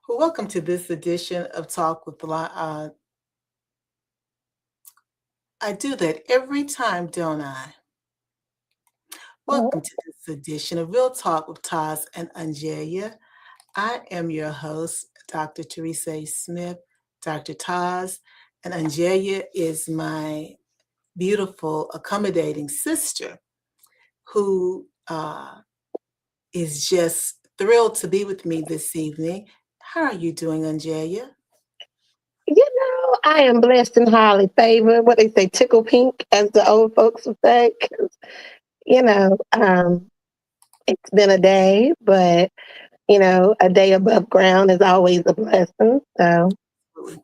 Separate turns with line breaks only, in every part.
Well, welcome to this edition of Talk with I do that every time, don't I? Welcome to this edition of Real Talk with TAS and OnJerya. I am your host, Dr. Teresa A. Smith, Dr. Taz, and OnJerya is my beautiful, accommodating sister who is just thrilled to be with me this evening. How are you doing, OnJerya?
I am blessed and highly favored. What they say, tickle pink, as the old folks would say. 'Cause, you know, um, it's been a day, but a day above ground is always a blessing. So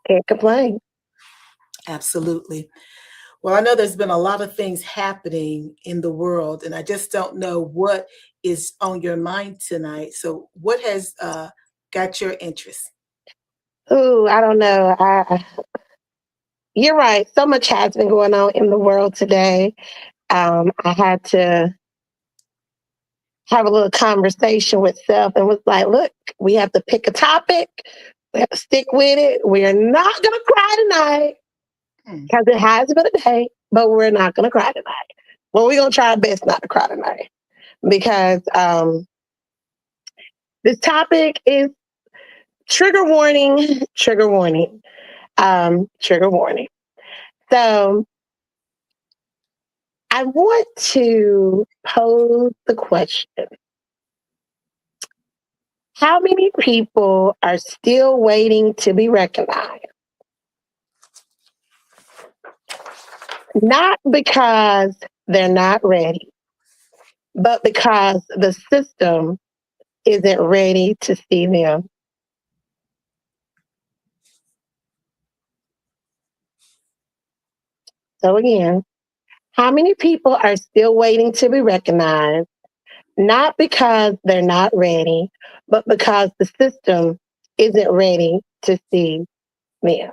can't complain.
Absolutely. Well, I know there's been a lot of things happening in the world, and I just don't know what is on your mind tonight. So, what has got your interest?
Ooh, I don't know. You're right. So much has been going on in the world today. I had to have a little conversation with self and was like, look, we have to pick a topic. We have to stick with it. We are not going to cry tonight
Hmm.
because it has been a day, but we're not going to cry tonight. Well, we're going to try our best not to cry tonight because this topic is trigger warning, trigger warning, trigger warning. So I want to pose the question: how many people are still waiting to be recognized? Not because they're not ready, but because the system isn't ready to see them. So, again, how many people are still waiting to be recognized? Not because they're not ready, but because the system isn't ready to see them.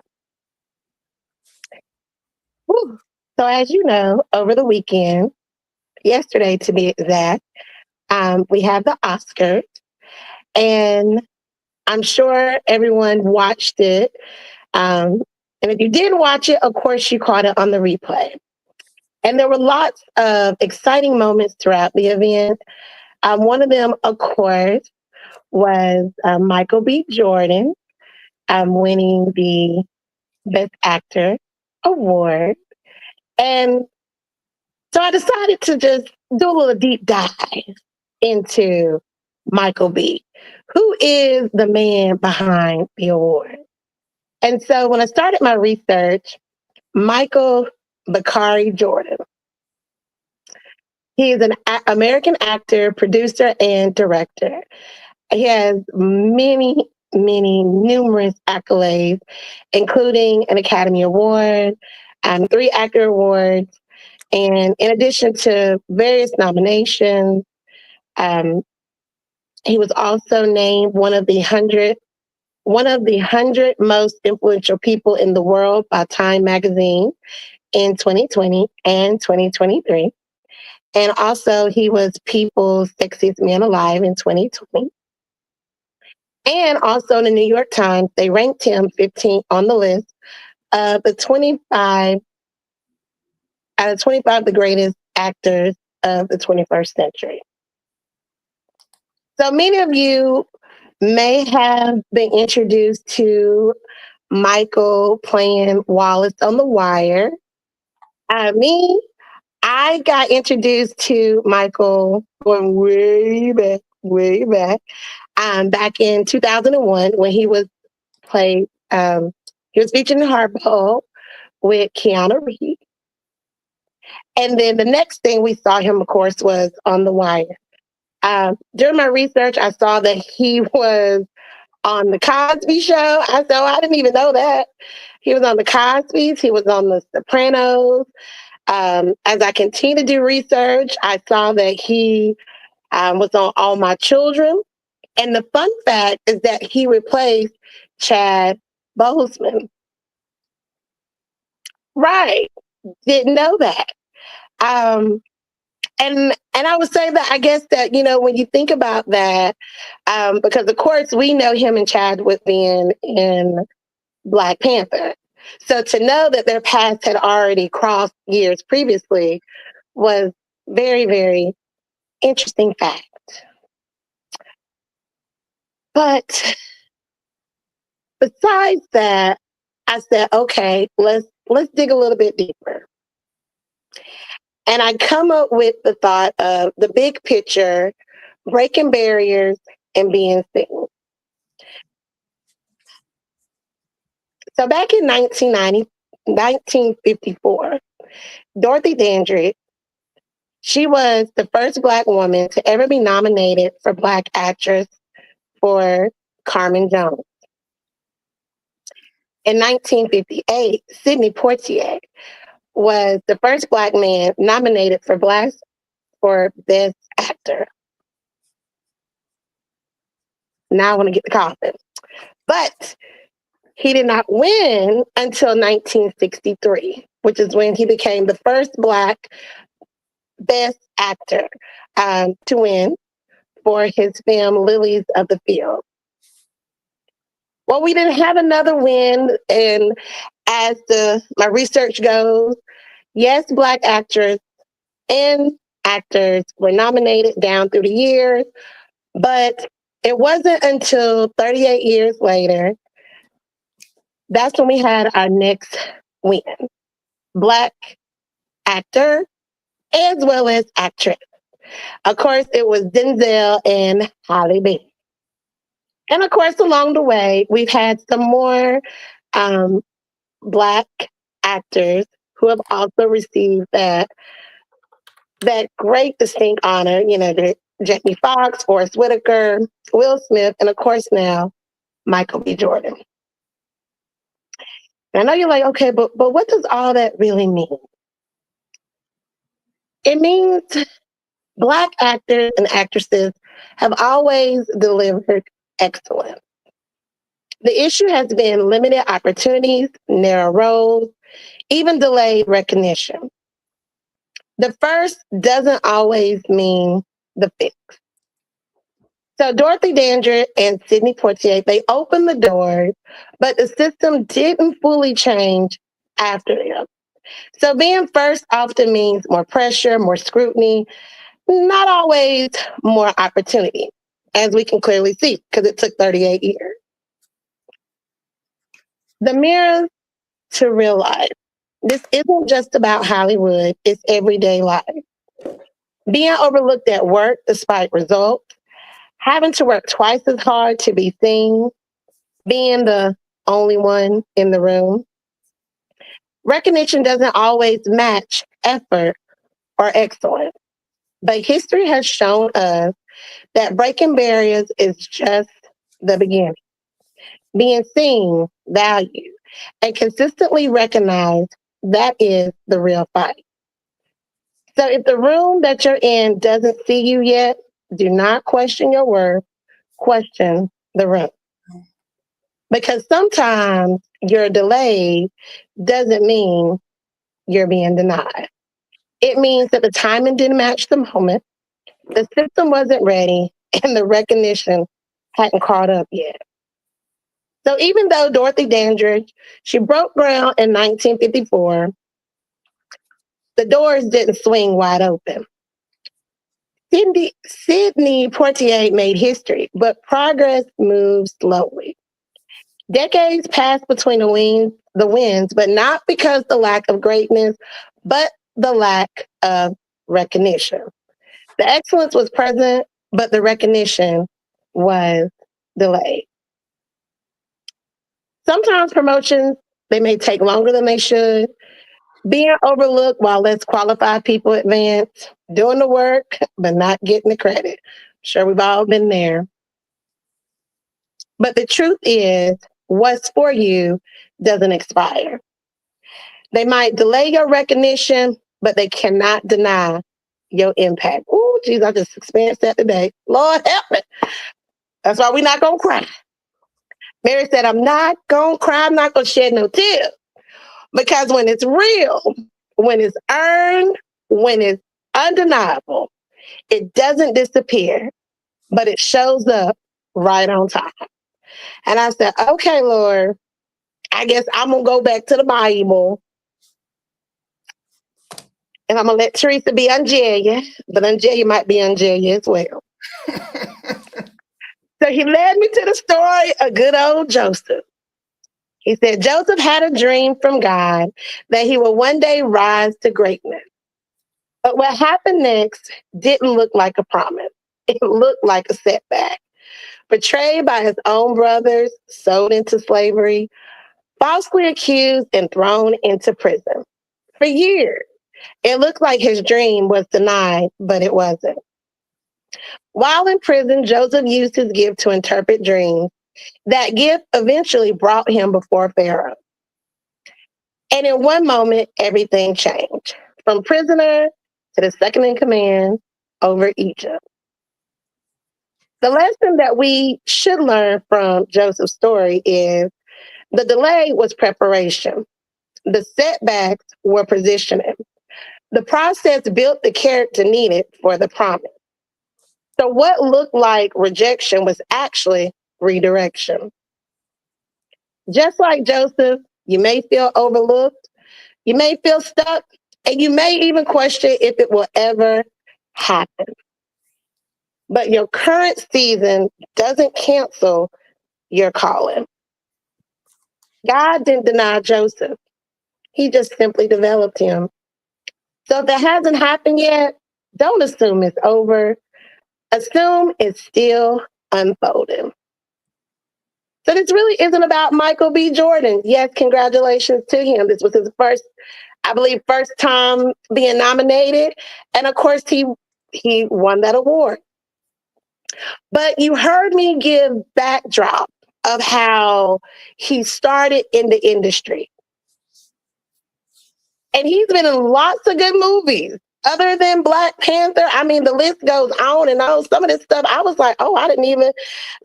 Whew. So, as you know, over the weekend, yesterday to be exact, we had the Oscars, and I'm sure everyone watched it. And if you didn't watch it, of course, you caught it on the replay. And there were lots of exciting moments throughout the event. One of them, of course, was Michael B. Jordan winning the Best Actor award. And so I decided to just do a little deep dive into Michael B., who is the man behind the award. And so when I started my research, Michael Bakari Jordan, he is an American actor, producer, and director. He has numerous accolades, including an Academy Award, 3 Actor Awards, and in addition to various nominations, um, he was also named one of the 100 most influential people in the world by Time Magazine in 2020 and 2023. And also, he was People's Sexiest Man Alive in 2020. And also in the New York Times, they ranked him 15th on the list of the 25 out of 25 the greatest actors of the 21st century. So many of you may have been introduced to Michael playing Wallace on The Wire. Me, I got introduced to Michael going way back in 2001 when played. He was featured in Hardball with Keanu Reeves. And then the next thing we saw him, of course, was on The Wire. During my research, I saw that he was on the Cosby Show. I said, I didn't even know that. He was on the Cosbys. He was on the Sopranos. As I continue to do research, I saw that he was on All My Children. And the fun fact is that he replaced Chad Boseman. Right. Didn't know that. Um, And I would say that I guess that, when you think about that, because of course we know him and Chadwick being in Black Panther. So to know that their paths had already crossed years previously was very, very interesting fact. But besides that, I said, okay, let's dig a little bit deeper. And I come up with the thought of the big picture, breaking barriers and being seen. So back in 1954, Dorothy Dandridge, she was the first Black woman to ever be nominated for Black actress for Carmen Jones. In 1958, Sidney Poitier was the first Black man nominated for Best Actor. Now I want to get the coffin. But he did not win until 1963, which is when he became the first Black Best Actor to win for his film Lilies of the Field. Well, we didn't have another win, and as my research goes, yes, Black actors and actors were nominated down through the years, but it wasn't until 38 years later that's when we had our next win. Black actor as well as actress. Of course, it was Denzel and Halle Berry. And of course, along the way, we've had some more um, Black actors who have also received that great distinct honor. Jamie Foxx, Forrest Whitaker, Will Smith, and of course now Michael B. Jordan. And I know you're like, okay, but what does all that really mean? It means Black actors and actresses have always delivered excellence. The issue has been limited opportunities, narrow roles, even delayed recognition. The first doesn't always mean the fifth. So Dorothy Dandridge and Sidney Poitier, they opened the doors, but the system didn't fully change after them. So being first often means more pressure, more scrutiny, not always more opportunity, as we can clearly see, because it took 38 years. The mirror to real life. This isn't just about Hollywood, it's everyday life. Being overlooked at work despite results, having to work twice as hard to be seen, being the only one in the room. Recognition doesn't always match effort or excellence, but history has shown us that breaking barriers is just the beginning. Being seen, valued, and consistently recognized, that is the real fight. So if the room that you're in doesn't see you yet, do not question your worth, question the room. Because sometimes your delay doesn't mean you're being denied. It means that the timing didn't match the moment, the system wasn't ready, and the recognition hadn't caught up yet. So even though Dorothy Dandridge, she broke ground in 1954, the doors didn't swing wide open. Sidney Poitier made history, but progress moved slowly. Decades passed between the wins, but not because the lack of greatness, but the lack of recognition. The excellence was present, but the recognition was delayed. Sometimes promotions, they may take longer than they should. Being overlooked while less qualified people advance, doing the work, but not getting the credit. Sure, we've all been there. But the truth is, what's for you doesn't expire. They might delay your recognition, but they cannot deny your impact. Oh, geez, I just experienced that today. Lord help me. That's why we're not going to cry. Mary said, I'm not going to cry. I'm not going to shed no tears. Because when it's real, when it's earned, when it's undeniable. It doesn't disappear, but it shows up right on time. And I said, okay, Lord, I guess I'm going to go back to the Bible and I'm going to let Teresa be OnJerya, but OnJerya might be OnJerya as well. So he led me to the story of good old Joseph. He said Joseph had a dream from God that he would one day rise to greatness. But what happened next didn't look like a promise. It looked like a setback. Betrayed by his own brothers, sold into slavery, falsely accused and thrown into prison. For years, it looked like his dream was denied, but it wasn't. While in prison, Joseph used his gift to interpret dreams. That gift eventually brought him before Pharaoh. And in one moment, everything changed from prisoner to the second in command over Egypt. The lesson that we should learn from Joseph's story is the delay was preparation, the setbacks were positioning. The process built the character needed for the promise. So, what looked like rejection was actually redirection. Just like Joseph, you may feel overlooked, you may feel stuck, and you may even question if it will ever happen. But your current season doesn't cancel your calling. God didn't deny Joseph, He just simply developed him. So if it hasn't happened yet, don't assume it's over. Assume it's still unfolding. So this really isn't about Michael B. Jordan. Yes, congratulations to him. This was his first, I believe, first time being nominated. And of course, he won that award. But you heard me give backdrop of how he started in the industry. And he's been in lots of good movies. Other than Black Panther, I mean, the list goes on and on. Some of this stuff, I was like, oh, I didn't even,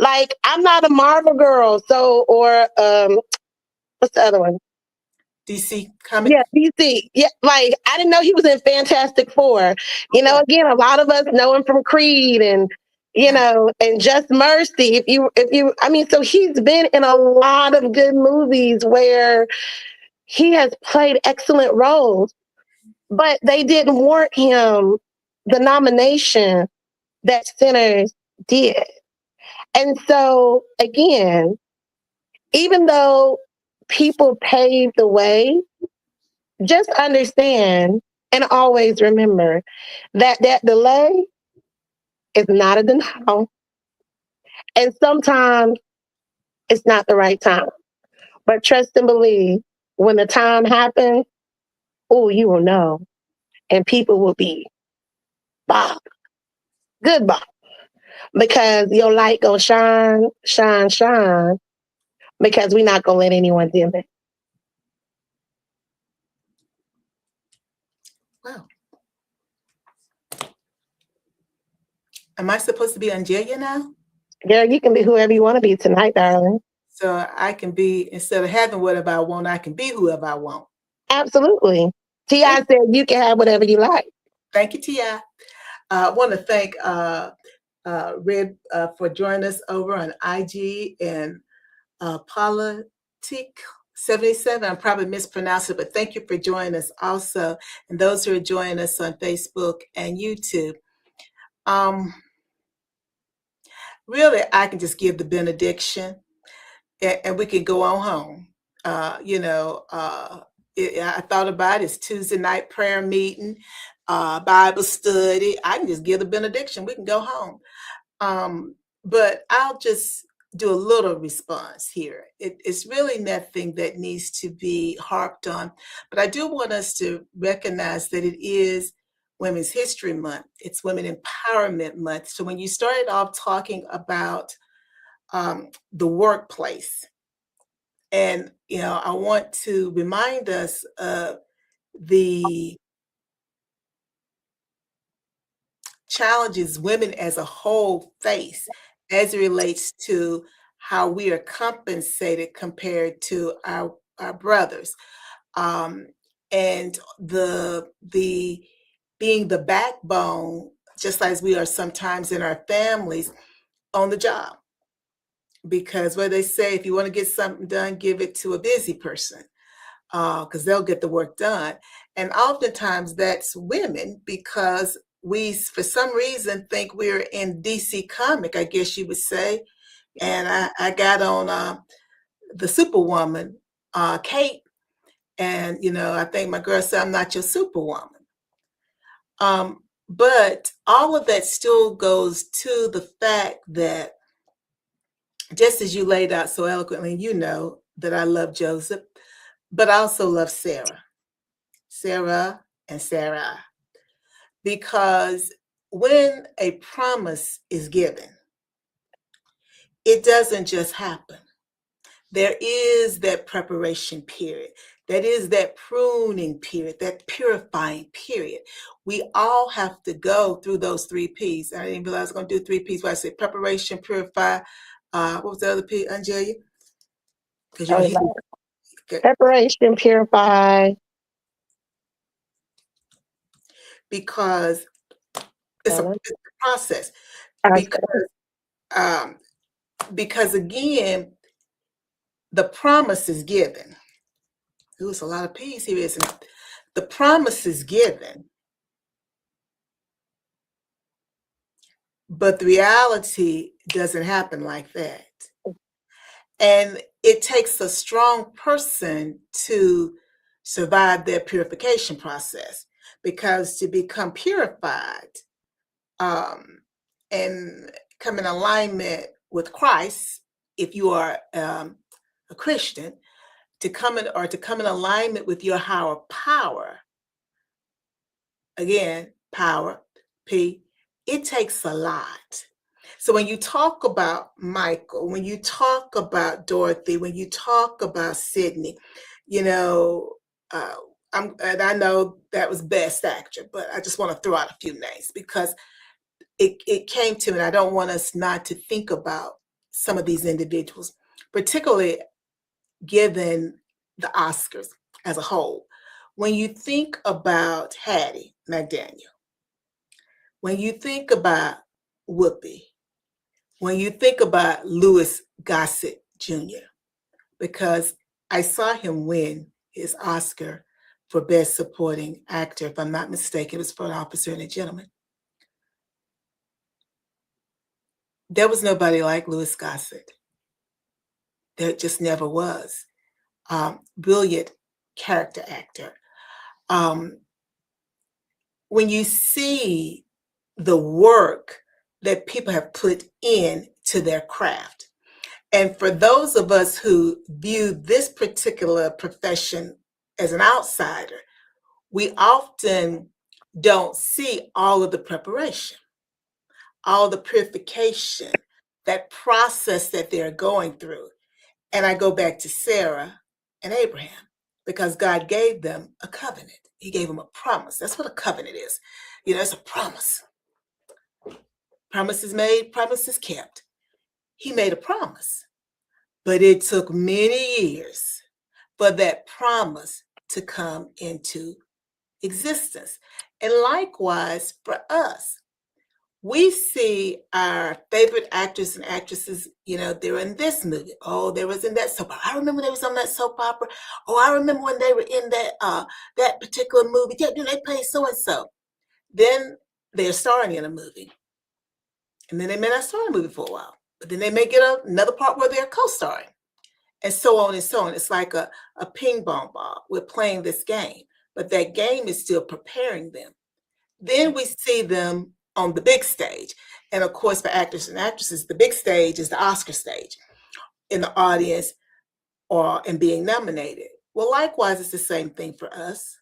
like, I'm not a Marvel girl. So, or what's the other one?
DC Comics.
Yeah, DC. Yeah, like, I didn't know he was in Fantastic Four. You know, again, a lot of us know him from Creed and, you know, and Just Mercy. I mean, so he's been in a lot of good movies where he has played excellent roles, but they didn't warrant him the nomination that Sinners did. And so, again, even though people paved the way, just understand and always remember that that delay is not a denial. And sometimes it's not the right time. But trust and believe when the time happens, oh, you will know. And people will be Bob, good Bob. Because your light gonna shine, shine, shine. Because we're not gonna let anyone dim it.
Wow. Am I supposed to be OnJerya now?
Girl, you can be whoever you want to be tonight, darling.
So I can be, instead of having whatever I want, I can be whoever I want.
Absolutely. T.I. said you can have whatever you like.
Thank you, T.I. I want to thank Red for joining us over on IG and Politic 77. I'm probably mispronouncing it, but thank you for joining us also. And those who are joining us on Facebook and YouTube. Really, I can just give the benediction and we can go on home. I thought about it. It's Tuesday night prayer meeting, Bible study. I can just give the benediction. We can go home. But I'll just do a little response here. It's really nothing that needs to be harped on, but I do want us to recognize that it is Women's History Month. It's Women Empowerment Month. So when you started off talking about the workplace, and I want to remind us of the challenges women as a whole face as it relates to how we are compensated compared to our brothers, and the being the backbone, just as we are sometimes in our families on the job. Because what they say, if you want to get something done, give it to a busy person, because they'll get the work done. And oftentimes that's women, because we, for some reason, think we're in DC comic, I guess you would say. And I got on the Superwoman, Kate, and I think my girl said, "I'm not your Superwoman." But all of that still goes to the fact that, just as you laid out so eloquently, you know that I love Joseph, but I also love Sarah and Sarah, because when a promise is given, it doesn't just happen. There is that preparation period. That is that pruning period, that purifying period. We all have to go through those 3 Ps. I didn't realize I was going to do 3 Ps, but I said preparation, purify. What was the other P, OnJerya? Because
Oh,
he
preparation, purify.
because it's a process. Because um, because again, the promise is given. Ooh, it's a lot of P's here, isn't it? The promise is given, but the reality doesn't happen like that. And it takes a strong person to survive their purification process, because to become purified and come in alignment with Christ, if you are a Christian, to come in alignment with your higher power, again, power, P, it takes a lot. So when you talk about Michael, when you talk about Dorothy, when you talk about Sydney, you know, uh, and I know that was Best Actor, but I just want to throw out a few names, because it came to me, and I don't want us not to think about some of these individuals, particularly given the Oscars as a whole. When you think about Hattie McDaniel, when you think about Whoopi, when you think about Louis Gossett Jr., because I saw him win his Oscar for Best Supporting Actor, if I'm not mistaken, it was for An Officer and a Gentleman. There was nobody like Louis Gossett. There just never was. Brilliant character actor. When you see the work that people have put into their craft, and for those of us who view this particular profession as an outsider, we often don't see all of the preparation, all the purification, that process that they're going through. And I go back to Sarah and Abraham, because God gave them a covenant. He gave them a promise. That's what a covenant is. It's a promise. Promises made, promises kept. He made a promise, but it took many years for that promise to come into existence. And likewise for us, we see our favorite actors and actresses, they're in this movie. Oh, they was in that soap opera. I remember they was on that soap opera. Oh, I remember when they were in that particular movie. Yeah, they played so and so. Then they're starring in a movie. And then they may not star in a movie for a while. But then they may get another part where they're co-starring. And so on and so on. It's like a ping pong ball. We're playing this game, but that game is still preparing them. Then we see them on the big stage. And of course, for actors and actresses, the big stage is the Oscar stage, in the audience or in being nominated. Well, likewise, it's the same thing for us.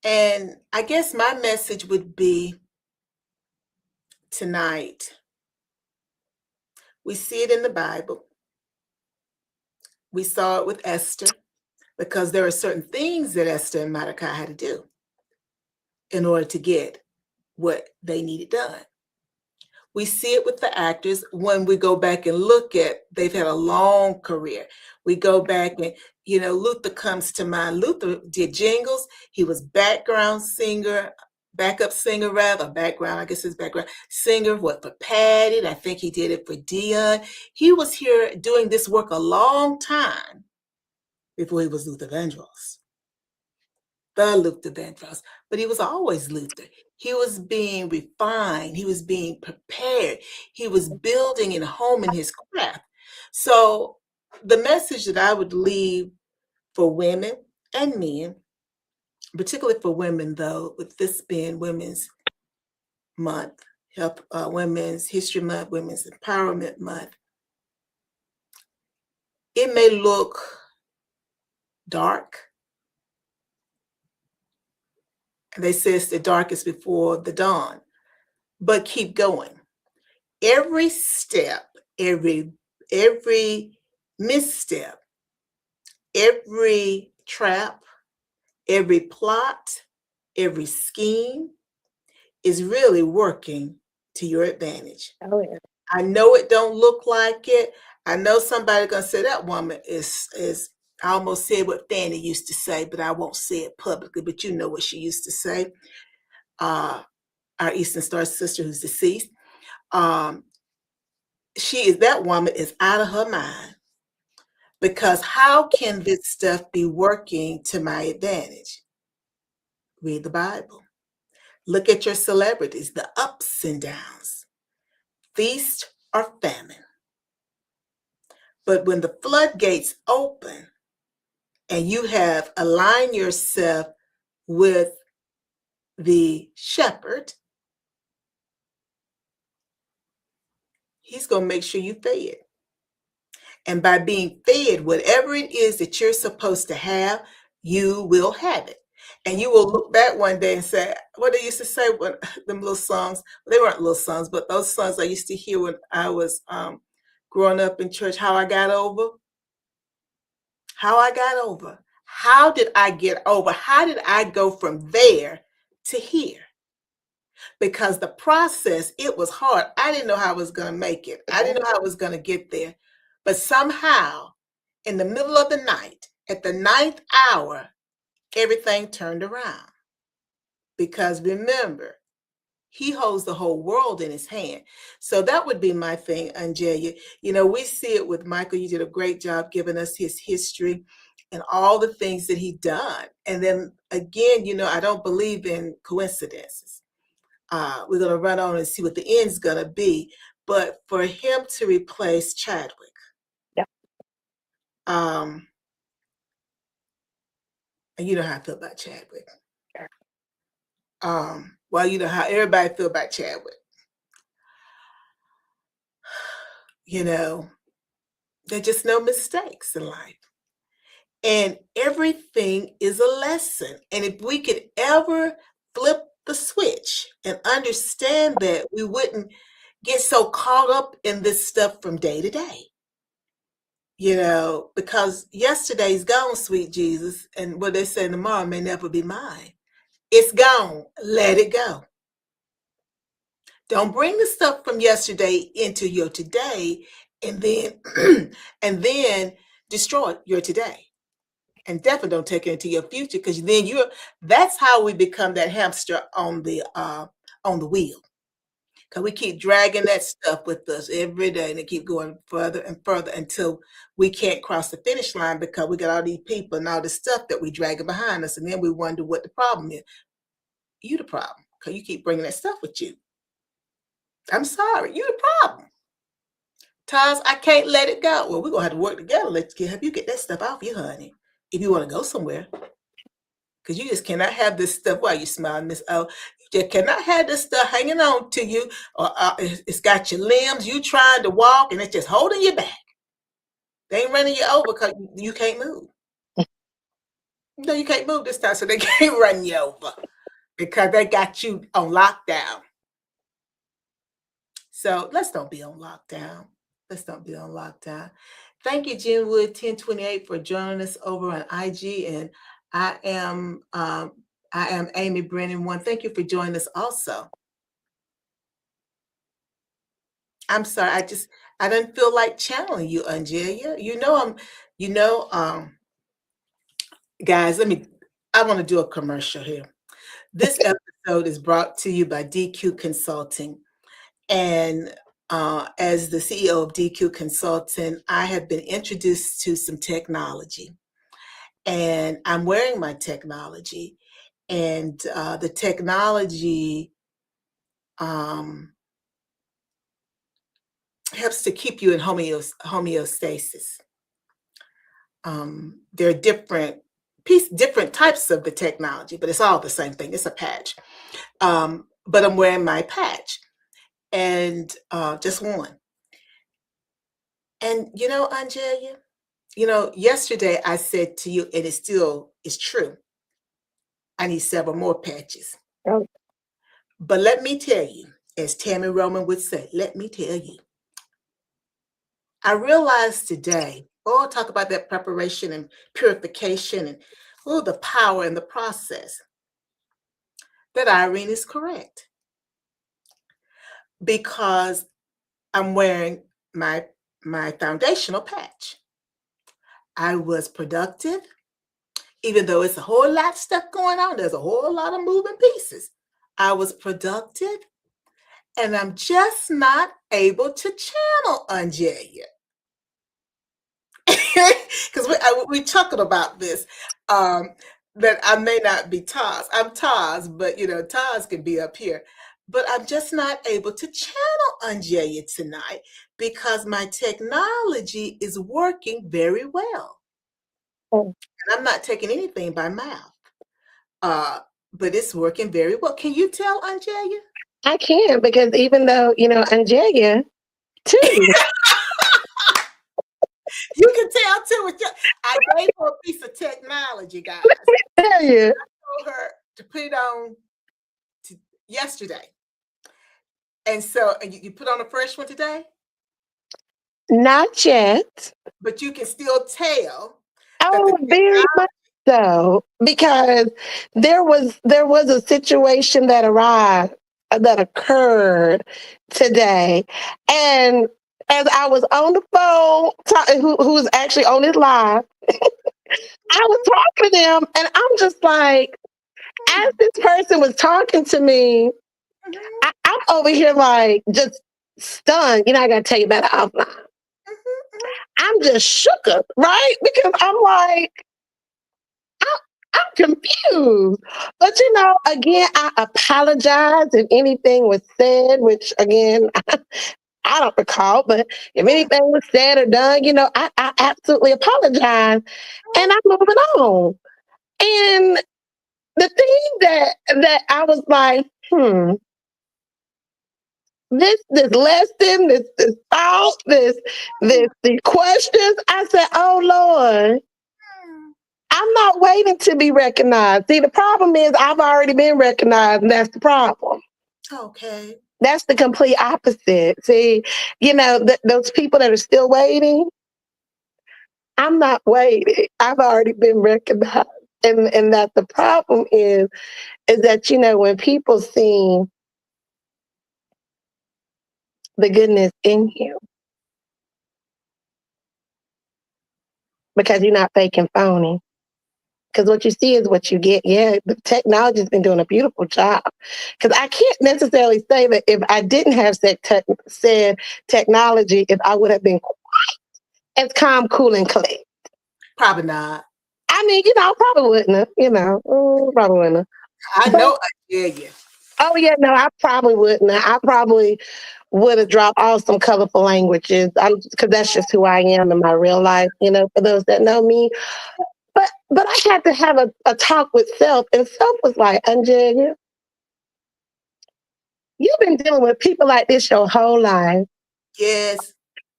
And I guess my message would be tonight, we see it in the Bible. We saw it with Esther, because there are certain things that Esther and Mordecai had to do in order to get what they needed done. We see it with the actors when we go back and look at, they've had a long career. We go back and, Luther comes to mind. Luther did jingles. He was background singer, backup singer rather, background, I guess his background singer, what, for Patty. And I think he did it for Dion. He was here doing this work a long time before he was Luther Vandross, the Luther Vandross. But he was always Luther. He was being refined. He was being prepared. He was building and homing his craft. So the message that I would leave for women and men, particularly for women, though, with this being Women's Month, Women's History Month, Women's Empowerment Month, it may look dark. They say it's the darkest before the dawn, but keep going. Every step, every misstep, every trap, every plot, every scheme is really working to your advantage.
Oh, yeah.
I know it don't look like it. I know somebody gonna say that woman is I almost said what Fanny used to say, but I won't say it publicly, but you know what she used to say. Our Eastern Star sister who's deceased. Um, that woman is out of her mind, because how can this stuff be working to my advantage? Read the Bible. Look at your celebrities, the ups and downs, feast or famine. But when the floodgates open and you have aligned yourself with the shepherd, he's going to make sure you fed. And by being fed, whatever it is that you're supposed to have, you will have it. And you will look back one day and say, what they used to say when them little songs, they weren't little songs, but those songs I used to hear when I was growing up in church, how I got over. How I got over. How did I get over? How did I go from there to here? Because the process, it was hard. I didn't know how I was going to make it. I didn't know how I was going to get there. But somehow, in the middle of the night, at the ninth hour, everything turned around. Because remember, he holds the whole world in his hand. So that would be my thing, OnJerya. We see it with Michael. You did a great job giving us his history and all the things that he done. And then again, I don't believe in coincidences. We're going to run on and see what the end's going to be. But for him to replace Chadwick,
Yep.
and you know how I feel about Chadwick. Well, you know how everybody feel about Chadwick. There are just no mistakes in life. And everything is a lesson. And if we could ever flip the switch and understand that, we wouldn't get so caught up in this stuff from day to day. Because yesterday's gone, sweet Jesus, and what they say tomorrow may never be mine. It's gone. Let it go. Don't bring the stuff from yesterday into your today and then destroy your today. And definitely don't take it into your future, because then that's how we become that hamster on the wheel. Because we keep dragging that stuff with us every day, and it keep going further and further until we can't cross the finish line, because we got all these people and all this stuff that we dragging behind us, and then we wonder what the problem is. You the problem, because you keep bringing that stuff with you. I'm sorry, you the problem. TAS, I can't let it go. Well, we're gonna have to work together. Let's help you get that stuff off you, honey, if you want to go somewhere. Because you just cannot have this stuff. Why are you smiling, Miss O? You just cannot have this stuff hanging on to you, or it's got your limbs. You trying to walk, and it's just holding you back. They ain't running you over because you can't move. No, you can't move this time, so they can't run you over because they got you on lockdown. So let's don't be on lockdown. Let's don't be on lockdown. Thank you, Jenwood 1028, for joining us over on IG, and I am Amy Brennan 1. Thank you for joining us also. I'm sorry. I didn't feel like channeling you, OnJerya. You know, guys. I want to do a commercial here. This episode is brought to you by DQ Consulting, and as the CEO of DQ Consulting, I have been introduced to some technology, and I'm wearing my technology, and the technology um, helps to keep you in homeostasis. There are different types of the technology, but it's all the same thing. It's a patch. But I'm wearing my patch, and just one. And Angelia, yesterday I said to you, and it still is true. I need several more patches.
Oh,
But let me tell you, as Tammy Roman would say, let me tell you, I realized today, talk about that preparation and purification and the power in the process, that Irene is correct because I'm wearing my foundational patch. I was productive, even though it's a whole lot of stuff going on. There's a whole lot of moving pieces. I was productive, and I'm just not able to channel OnJerya. Because we chuckled about this, that I may not be TAS. I'm TAS, but TAS can be up here. But I'm just not able to channel OnJerya tonight because my technology is working very well.
oh.
And I'm not taking anything by mouth. But it's working very well. Can you tell, OnJerya?
I can because even though, OnJerya too.
You can tell too. I gave her a piece of technology, guys.
Tell you.
I told her to put it on yesterday. And so you put on a fresh one today?
Not yet.
But you can still tell that the
Oh, very
technology.
much so. Because there was a situation that occurred today. And as I was on the phone, who was actually on this live, I was talking to them and I'm just like, as this person was talking to me,
Mhm,
I'm over here like just stunned. I got to tell you about it offline.
mhm,
I'm just shook up, right? Because I'm like, I'm confused. But again, I apologize if anything was said, which again, I don't recall, but if
mhm,
anything was said or done, I absolutely apologize.
mhm,
And I'm moving on. And the thing that I was like, this lesson, this thought, these questions, I said, oh Lord,
mhm.
I'm not waiting to be recognized. See, the problem is I've already been recognized, and that's the problem.
Okay.
That's the complete opposite. See, those people that are still waiting, I'm not waiting. I've already been recognized. And that the problem is that, when people see the goodness in you, because you're not fake and phony. Because what you see is what you get. Yeah, the technology's been doing a beautiful job. Because I can't necessarily say that if I didn't have said technology, if I would have been as calm, cool, and collected.
Probably not.
I mean, I probably wouldn't have, probably wouldn't have.
I
But,
know I dare you.
oh, yeah, no, I probably wouldn't have. I probably would have dropped off some colorful languages because that's just who I am in my real life, for those that know me. But I had to have a talk with self, and self was like, OnJerya, you've been dealing with people like this your whole life.
Yes,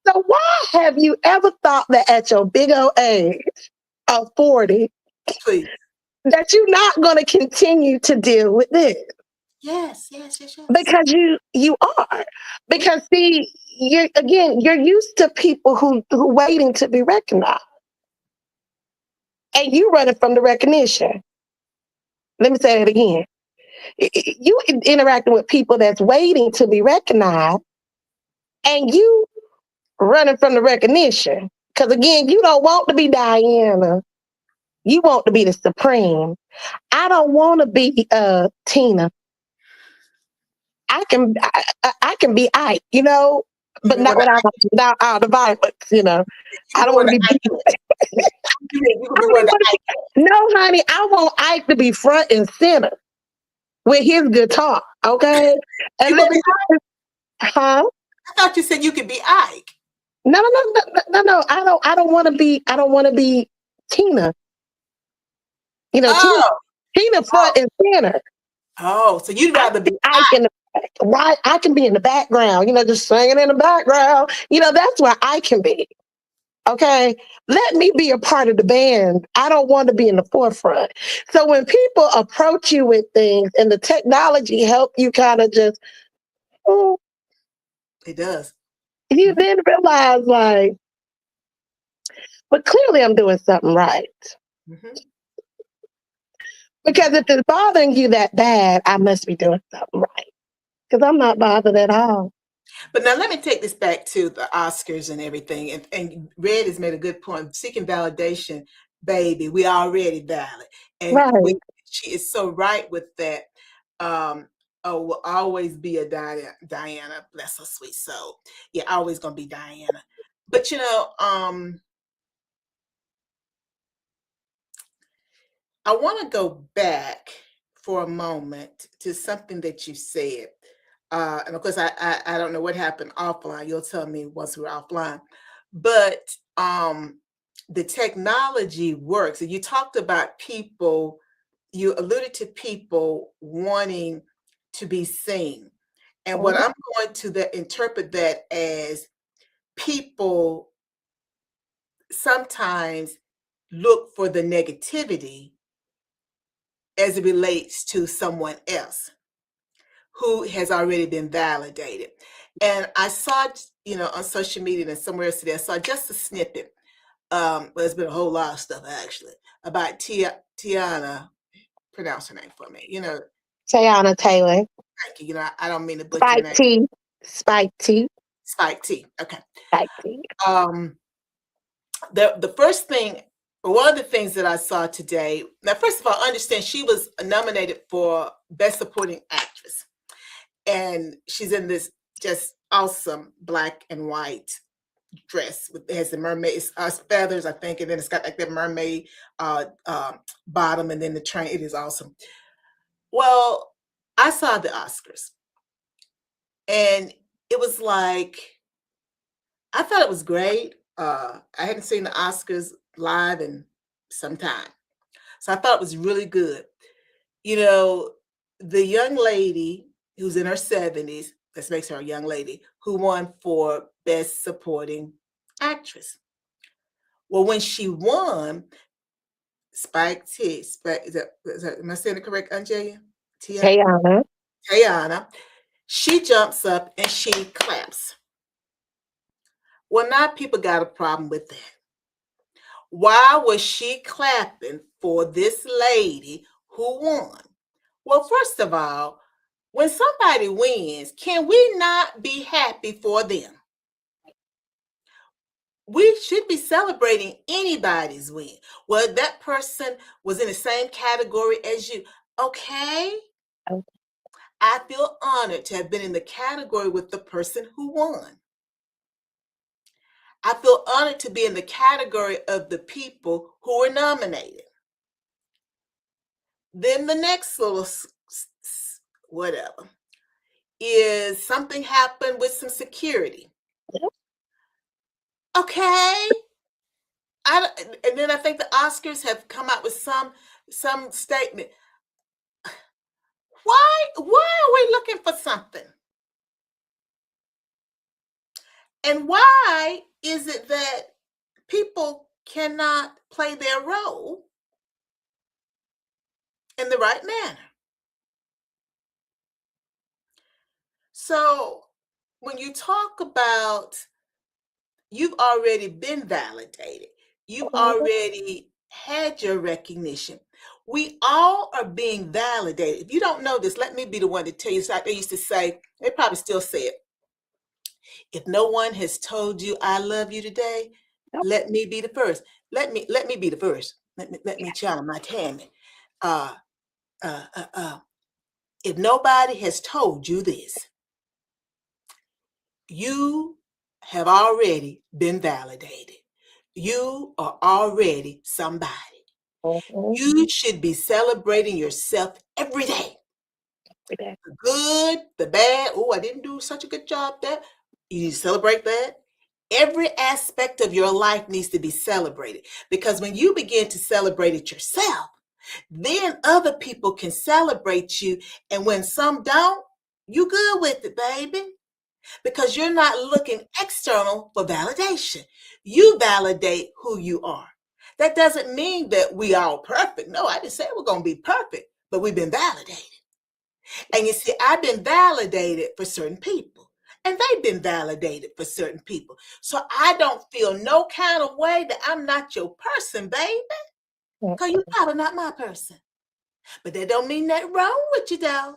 So why have you ever thought that at your big old age of 40
please.
that you're not going to continue to deal with this?
Yes, yes, yes, yes.
Because you are. Because see, you're used to people who waiting to be recognized. And you running from the recognition. Let me say that again. You interacting with people that's waiting to be recognized, and you running from the recognition. Because again, you don't want to be Diana. You want to be the supreme. I don't want to be Tina. I can be Ike,
You
but
mean
not
when the
without all the violence,
you
I
can be
don't
when
want
the
to be.
you can be where the
No, honey, I want Ike to be front and center with his guitar, okay?
you
And
gonna
let
be.
me, huh?
I thought you said you could be Ike.
No, no, no, no, no, no. I don't want to be. I don't want to be Tina. Tina,
Oh,
Tina front and center.
so you'd
I
rather be
Ike in the why I can be in the background, just singing in the background. That's where I can be. Okay. Let me be a part of the band. I don't want to be in the forefront. So when people approach you with things and the technology help you kind of just, oh,
it does.
you then realize like, but clearly I'm doing something right.
Mm-hmm.
Because if it's bothering you that bad, I must be doing something right. Because I'm not bothered at all.
But now let me take this back to the Oscars and everything. And Red has made a good point. Seeking validation, baby, we already valid. And
Right.
she is so right with that. Um, oh, will always be a Diana, bless her sweet soul. Yeah, always gonna be Diana. But I want to go back for a moment to something that you said. And of course, I don't know what happened offline. You'll tell me once we're offline. But the technology works. And you talked about people, you alluded to people wanting to be seen. And what I'm going to interpret that as people sometimes look for the negativity as it relates to someone else who has already been validated. And I saw, on social media and somewhere else today, I saw just a snippet. Well, there's been a whole lot of stuff actually about Tiana. Pronounce her name for me.
Tayana Taylor.
Thank you. I don't mean to butcher your
Spike
name.
T. Spike T.
Spike T. Okay.
Spike T.
The first thing, one of the things that I saw today. Now, first of all, understand she was nominated for Best Supporting Actress, and she's in this just awesome black and white dress with it has the mermaid feathers, I think, and then it's got like the mermaid bottom, and then the train. It is awesome. Well, I saw the Oscars, and it was like I thought it was great. I hadn't seen the Oscars live in some time, so I thought it was really good. You know, the young lady who's in her 70s, this makes her a young lady, who won for Best Supporting Actress. Well, when she won, Spike T, am I saying it correct, OnJerya?
Tayana.
Tayana, she jumps up and she claps. Well, now people got a problem with that. Why was she clapping for this lady who won? Well, first of all, when somebody wins, can we not be happy for them? We should be celebrating anybody's win. Well, that person was in the same category as you. Okay. I feel honored to have been in the category with the person who won. I feel honored to be in the category of the people who were nominated. Then the next little whatever is something happened with some security. Okay. And then I think the Oscars have come out with some statement. Why are we looking for something? And why is it that people cannot play their role in the right manner? So when you talk about you've already been validated, you've already had your recognition. We all are being validated. If you don't know this, let me be the one to tell you. It's like they used to say, they probably still say it. If no one has told you I love you today,
Nope.
let me be the first. Let me be the first. Let me challenge my Tammy. Uh, uh, uh, uh. If nobody has told you this, you have already been validated. You are already somebody.
Mhm.
You should be celebrating yourself every day.
Yeah.
The good, the bad. Oh, I didn't do such a good job there. You need to celebrate that. Every aspect of your life needs to be celebrated because when you begin to celebrate it yourself, then other people can celebrate you. And when some don't, you good with it, baby, because you're not looking external for validation. You validate who you are. That doesn't mean that we all perfect. No, I didn't say we're going to be perfect, but we've been validated. And you see, I've been validated for certain people, and they've been validated for certain people. So I don't feel no kind of way that I'm not your person, baby, because you're probably not my person. But that don't mean that wrong with you, though.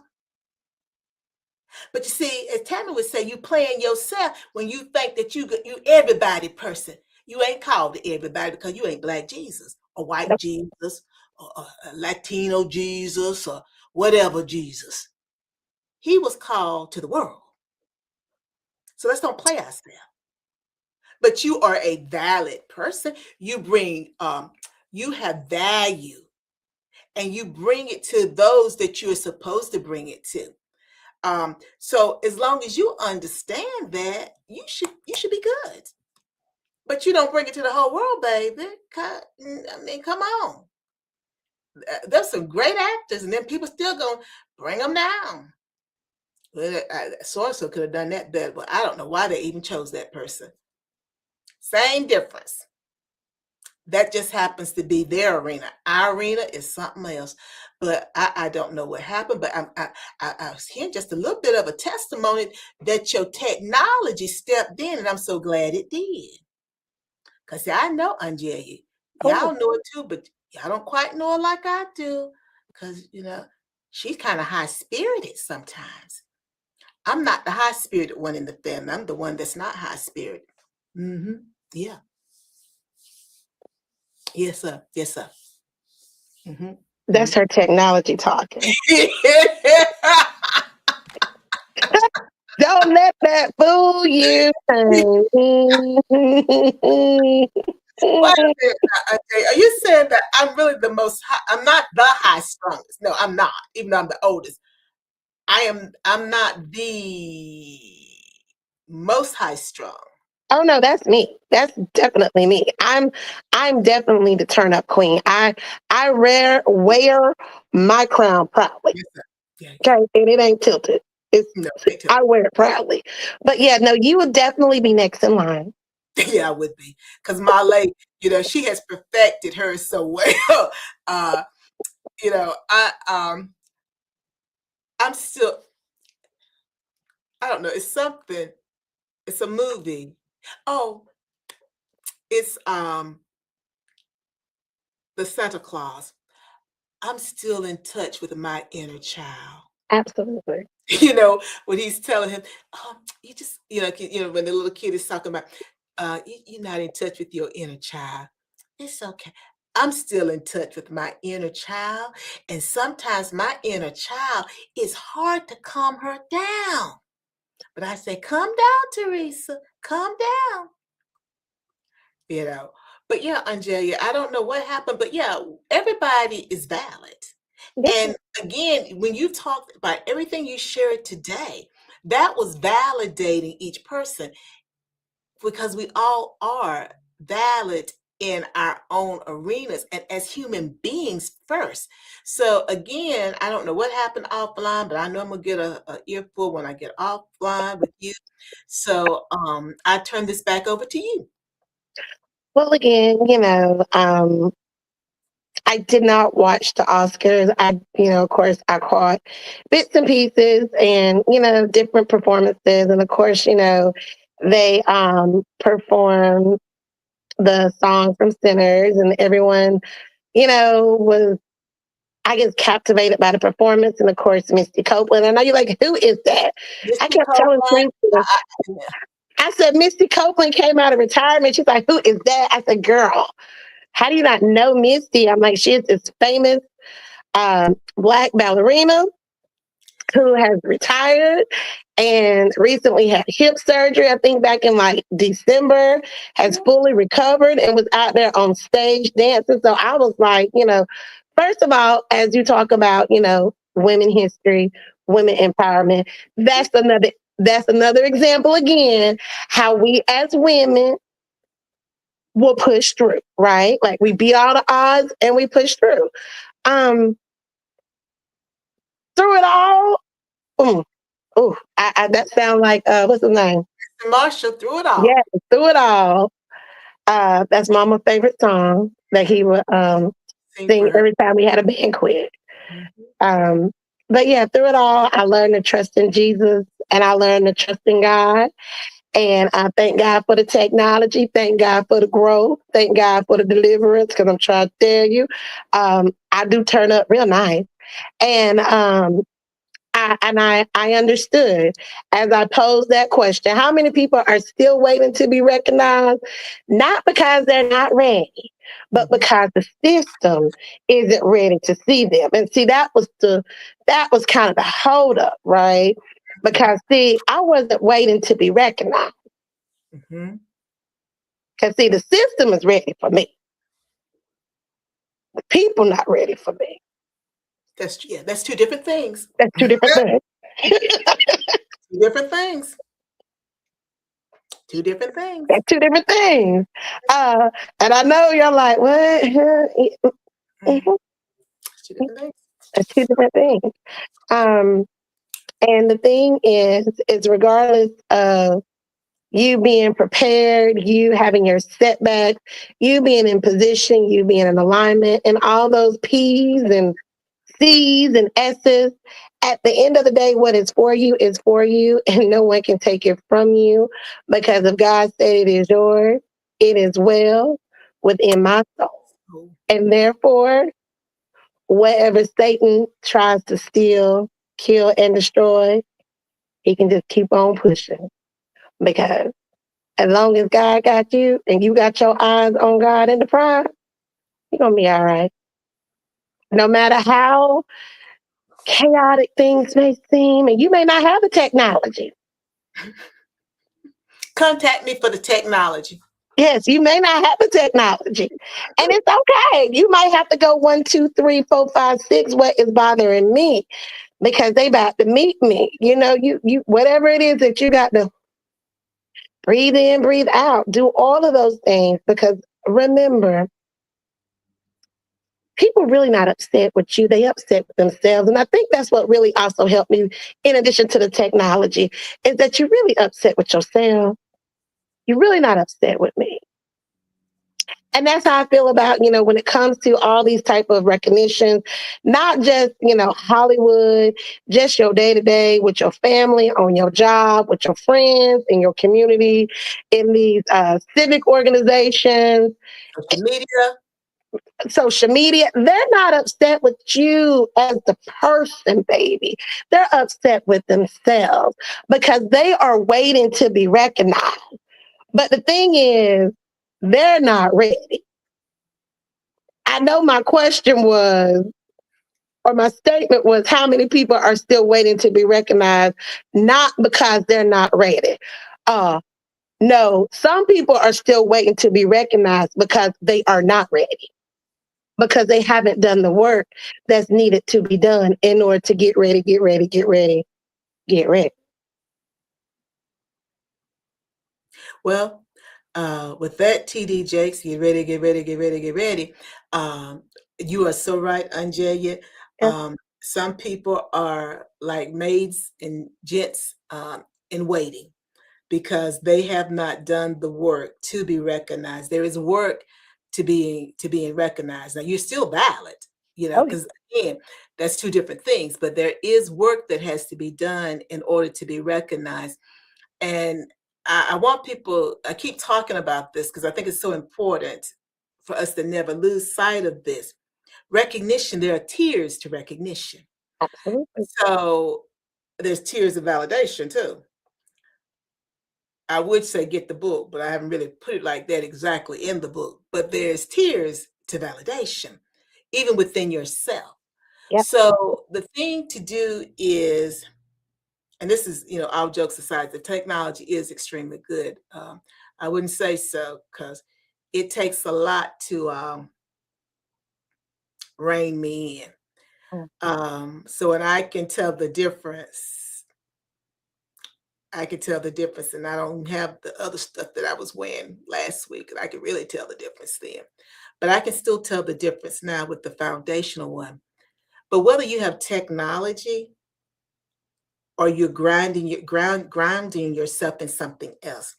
But you see, as Tammy would say, you playing yourself when you think that you everybody person. You ain't called to everybody because you ain't Black Jesus or white
Nope.
Jesus or Latino Jesus or whatever Jesus. He was called to the world. So let's don't play ourselves. But you are a valid person. You bring you have value and you bring it to those that you're supposed to bring it to. So as long as you understand that, you should be good. But you don't bring it to the whole world, baby. I mean, come on. There's some great actors, and then people still gonna bring them down. Well, so could have done that better, but I don't know why they even chose that person. Same difference. That just happens to be their arena. Our arena is something else. But I don't know what happened. But I was hearing just a little bit of a testimony that your technology stepped in, and I'm so glad it did. Because I know OnJerya.
Oh,
Y'all know it too, but y'all don't quite know her like I do. Because, she's kind of high spirited sometimes. I'm not the high spirited one in the family. I'm the one that's not high spirited. Mm-hmm. Yeah. Yes, sir. Yes, sir. Mm-hmm.
that's her technology talking. Don't let that fool you.
Wait a minute now, okay. Are you saying that I'm really the most high, I'm not the high strongest? No, I'm not, even though I'm the oldest. I'm not the most high strong.
Oh no, that's me. That's definitely me. I'm definitely the turn up queen. I wear my crown proudly.
Yes, sir. Yeah, yeah.
Okay, and it ain't tilted. It's
No, they took
I wear it proudly. But yeah, no, you would definitely be next in line.
yeah, I would be. Because my lady, she has perfected hers so well. Uh, I'm still I don't know, it's something, it's a movie. Oh, it's the Santa Claus. I'm still in touch with my inner child.
Absolutely.
When he's telling him, you just, when the little kid is talking about, you're not in touch with your inner child. It's okay. I'm still in touch with my inner child. And sometimes my inner child is hard to calm her down. But I say, calm down, Teresa, calm down, you know. But yeah, Angelia, I don't know what happened, but yeah, everybody is valid.
Yeah.
And again, when you talked about everything you shared today, that was validating each person because we all are valid in our own arenas and as human beings first. So again, I don't know what happened offline, but I know I'm gonna get a earful when I get offline with you. So I turn this back over to you.
Well, again, I did not watch the Oscars. Of course, I caught bits and pieces and, different performances. And of course, they performed the song from Sinners and everyone, was, I guess, captivated by the performance. And of course, Misty Copeland. I know you're like, who is that? I
Mr.
kept telling
Copeland,
Princess,
yeah.
I said, Misty Copeland came out of retirement. She's like, who is that? I said, girl, how do you not know Misty? I'm like, she's this famous Black ballerina who has retired and recently had hip surgery, I think back in like December, has fully recovered and was out there on stage dancing. So I was like, first of all, as you talk about, women history, women empowerment, that's another example again, how we as women will push through, right? Like we beat all the odds and we push through. Um, through it all, mm, that sounds like what's his name?
Marshall through it
Yeah,
all.
through it all. That's Mama's favorite song that he would
Sing
sing
for her.
every time he had a banquet.
Mhm.
Um, but yeah, through it all, I learned to trust in Jesus and I learned to trust in God. And I thank God for the technology. Thank God for the growth. Thank God for the deliverance. Because I'm trying to tell you, I do turn up real nice. And I understood as I posed that question. How many people are still waiting to be recognized? Not because they're not ready, but
Mhm.
because the system isn't ready to see them. And see, that was kind of the holdup, right? Because see, I wasn't waiting to be recognized.
Mhm.
Because see, the system is ready for me. The people not ready for me.
That's two different things.
That's two different things.
Two different things. Two different things.
That's two different things. Uh, and I know y'all like, what?
Mhm.
Mhm.
Two different things.
That's two different things. Um, and the thing is regardless of you being prepared, you having your setbacks, you being in position, you being in alignment, and all those P's and C's and S's. At the end of the day, what is for you, and no one can take it from you because if God said it is yours, it is well within my soul.
Oh,
And therefore, whatever Satan tries to steal, kill, and destroy, he can just keep on pushing because as long as God got you and you got your eyes on God and the prize, you're going to be all right. No matter how chaotic things may seem, and you may not have the technology.
contact me for the technology.
Yes, you may not have the technology. And it's okay. You might have to go 1, 2, 3, 4, 5, 6. What is bothering me? Because they about to meet me. You whatever it is that you got to breathe in, breathe out, do all of those things. Because remember, people really not upset with you. They upset with themselves. And I think that's what really also helped me, in addition to the technology, is that you're really upset with yourself. You're really not upset with me. And that's how I feel about, when it comes to all these type of recognitions, not just, Hollywood, just your day to day with your family, on your job, with your friends, in your community, in these civic organizations,
Social media.
social media. They're not upset with you as the person, baby. They're upset with themselves because they are waiting to be recognized. But the thing is, they're not ready. I know my question was, or my statement was, how many people are still waiting to be recognized, not because they're not ready. Uh, no, some people are still waiting to be recognized because they are not ready, because they haven't done the work that's needed to be done in order to get ready, get ready, get ready, get ready.
Well, with that, TD Jakes, get ready, get ready, get ready, get ready. Um, you are so right, Angelia.
Yeah.
Some people are like maids and gents in waiting because they have not done the work to be recognized. There is work to being recognized. Now you're still valid,
Oh,
because again, that's two different things. But there is work that has to be done in order to be recognized. And I want people, I keep talking about this because I think it's so important for us to never lose sight of this. Recognition, there are tiers to recognition.
absolutely.
So there's tiers of validation too. I would say get the book, but I haven't really put it like that exactly in the book. But there's tiers to validation, even within yourself.
Yep.
So the thing to do is, and this is, all jokes aside, the technology is extremely good. I wouldn't say so because it takes a lot to rein me in.
Mm.
So when I can tell the difference, I can tell the difference, and I don't have the other stuff that I was wearing last week, and I could really tell the difference then. But I can still tell the difference now with the foundational one. But whether you have technology or you're grounding yourself in something else,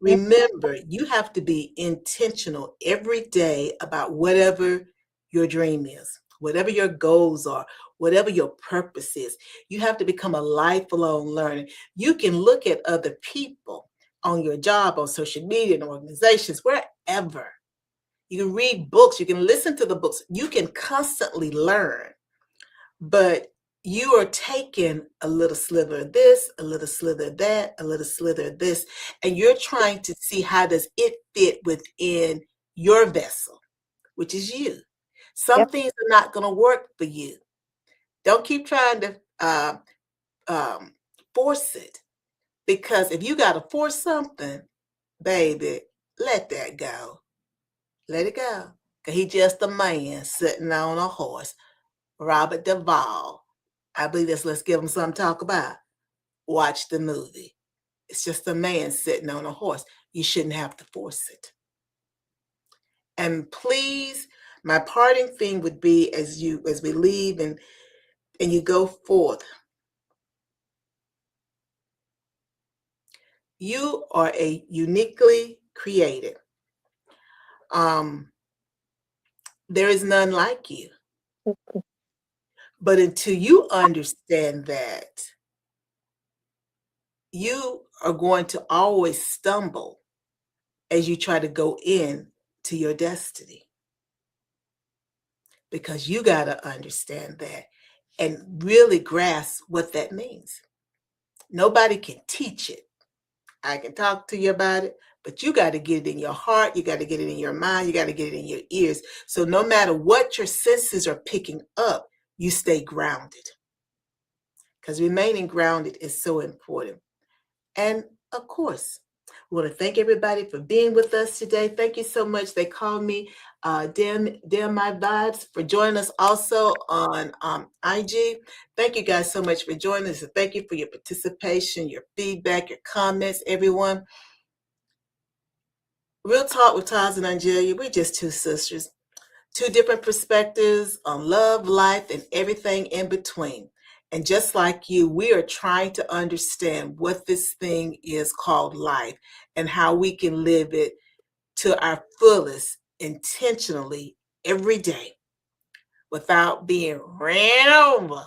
Yep.
remember you have to be intentional every day about whatever your dream is, whatever your goals are, whatever your purpose is. You have to become a lifelong learner. You can look at other people on your job, on social media, and organizations, wherever. You can read books, you can listen to the books, you can constantly learn, but you are taking a little slither of this, a little slither of that, a little slither of this, and you're trying to see how does it fit within your vessel, which is you. Some
Yep.
things are not going to work for you. Don't keep trying to um, force it, because if you got to force something, baby, let that go. Let it go. Because he just a man sitting on a horse. Robert Duvall. I believe that's Let's Give Him Something to Talk About. Watch the movie. It's just a man sitting on a horse. You shouldn't have to force it. And please, my parting thing would be as we leave and you go forth. You are a uniquely created. Um, there is none like you. But until you understand that, you are going to always stumble as you try to go in to your destiny, because you got to understand that and really grasp what that means. Nobody can teach it. I can talk to you about it, but you got to get it in your heart. You got to get it in your mind. You got to get it in your ears. So no matter what your senses are picking up, you stay grounded, because remaining grounded is so important. And of course, we want to thank everybody for being with us today. Thank you so much. They call me Damn My Vibes, for joining us also on IG. Thank you guys so much for joining us. And thank you for your participation, your feedback, your comments, everyone. Real Talk with Taz and OnJerya. We're just two sisters, two different perspectives on love, life, and everything in between. And just like you, we are trying to understand what this thing is called life and how we can live it to our fullest intentionally every day without being ran over.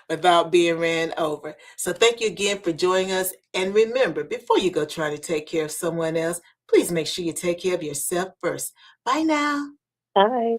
Without being ran over. So thank you again for joining us. And remember, before you go try to take care of someone else, please make sure you take care of yourself first. Bye now.
Bye.